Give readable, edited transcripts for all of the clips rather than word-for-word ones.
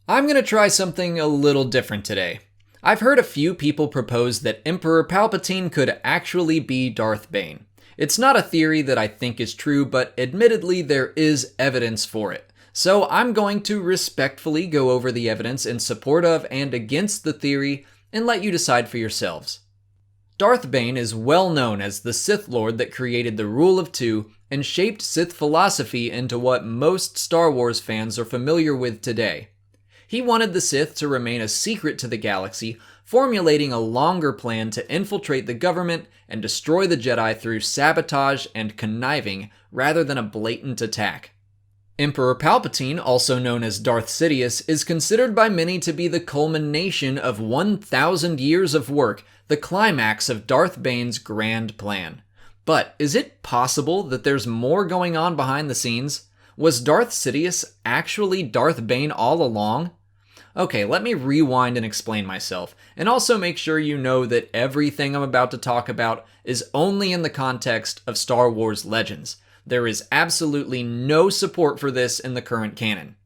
I'm gonna try something a little different today. I've heard a few people propose that Emperor Palpatine could actually be Darth Bane. It's not a theory that I think is true, but admittedly there is evidence for it. So I'm going to respectfully go over the evidence in support of and against the theory and let you decide for yourselves. Darth Bane is well known as the Sith Lord that created the Rule of Two and shaped Sith philosophy into what most Star Wars fans are familiar with today. He wanted the Sith to remain a secret to the galaxy, formulating a longer plan to infiltrate the government and destroy the Jedi through sabotage and conniving rather than a blatant attack. Emperor Palpatine, also known as Darth Sidious, is considered by many to be the culmination of 1,000 years of work, the climax of Darth Bane's grand plan. But is it possible that there's more going on behind the scenes? Was Darth Sidious actually Darth Bane all along? Okay, let me rewind and explain myself, and also make sure you know that everything I'm about to talk about is only in the context of Star Wars Legends. There is absolutely no support for this in the current canon.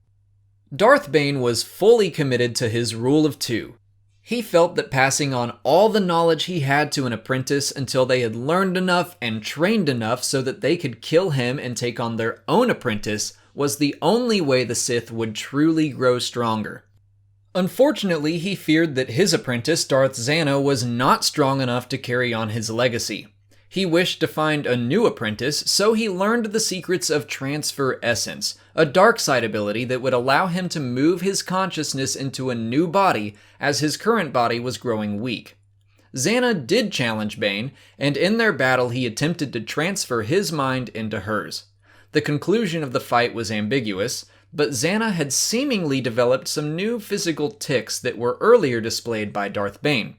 Darth Bane was fully committed to his Rule of Two. He felt that passing on all the knowledge he had to an apprentice until they had learned enough and trained enough so that they could kill him and take on their own apprentice was the only way the Sith would truly grow stronger. Unfortunately, he feared that his apprentice, Darth Zannah, was not strong enough to carry on his legacy. He wished to find a new apprentice, so he learned the secrets of Transfer Essence, a dark side ability that would allow him to move his consciousness into a new body as his current body was growing weak. Zannah did challenge Bane, and in their battle he attempted to transfer his mind into hers. The conclusion of the fight was ambiguous, but Zannah had seemingly developed some new physical tics that were earlier displayed by Darth Bane.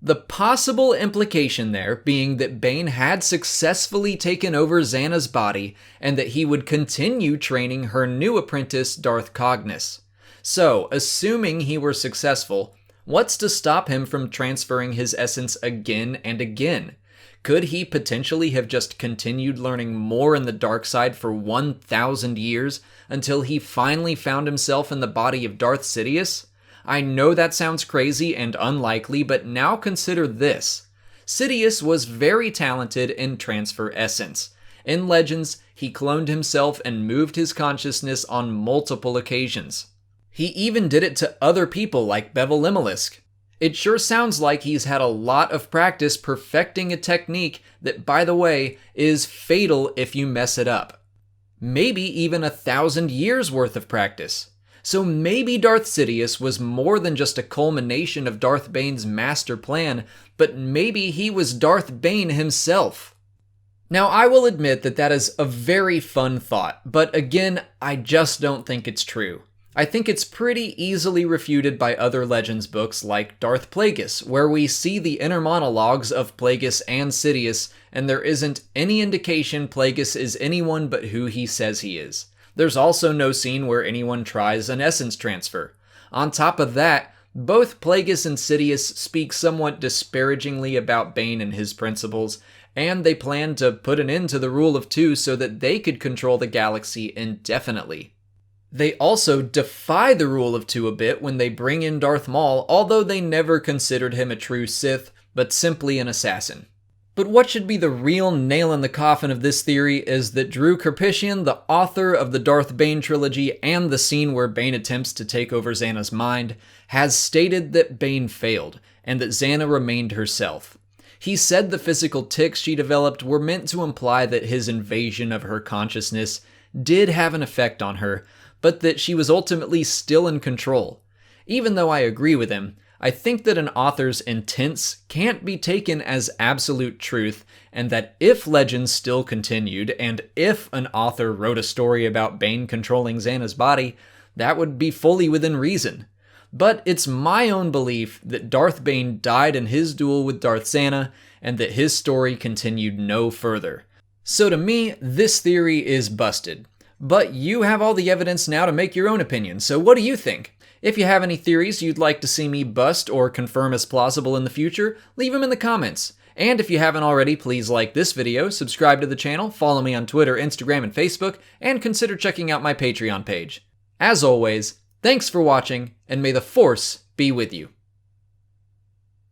The possible implication there being that Bane had successfully taken over Zannah's body and that he would continue training her new apprentice, Darth Cognis. So, assuming he were successful, what's to stop him from transferring his essence again and again? Could he potentially have just continued learning more in the dark side for 1,000 years until he finally found himself in the body of Darth Sidious? I know that sounds crazy and unlikely, but now consider this. Sidious was very talented in Transfer Essence. In Legends, he cloned himself and moved his consciousness on multiple occasions. He even did it to other people like Bevel Limelisk. It sure sounds like he's had a lot of practice perfecting a technique that, by the way, is fatal if you mess it up. Maybe even 1,000 years worth of practice. So maybe Darth Sidious was more than just a culmination of Darth Bane's master plan, but maybe he was Darth Bane himself. Now, I will admit that that is a very fun thought, but again, I just don't think it's true. I think it's pretty easily refuted by other Legends books like Darth Plagueis, where we see the inner monologues of Plagueis and Sidious, and there isn't any indication Plagueis is anyone but who he says he is. There's also no scene where anyone tries an essence transfer. On top of that, both Plagueis and Sidious speak somewhat disparagingly about Bane and his principles, and they plan to put an end to the Rule of Two so that they could control the galaxy indefinitely. They also defy the Rule of Two a bit when they bring in Darth Maul, although they never considered him a true Sith, but simply an assassin. But what should be the real nail in the coffin of this theory is that Drew Karpyshyn, the author of the Darth Bane trilogy and the scene where Bane attempts to take over Zannah's mind, has stated that Bane failed, and that Zannah remained herself. He said the physical tics she developed were meant to imply that his invasion of her consciousness did have an effect on her, but that she was ultimately still in control. Even though I agree with him, I think that an author's intents can't be taken as absolute truth, and that if Legends still continued, and if an author wrote a story about Bane controlling Zannah's body, that would be fully within reason. But it's my own belief that Darth Bane died in his duel with Darth Zannah, and that his story continued no further. So to me, this theory is busted. But you have all the evidence now to make your own opinion, so what do you think? If you have any theories you'd like to see me bust or confirm as plausible in the future, leave them in the comments. And if you haven't already, please like this video, subscribe to the channel, follow me on Twitter, Instagram, and Facebook, and consider checking out my Patreon page. As always, thanks for watching, and and may the Force be with you.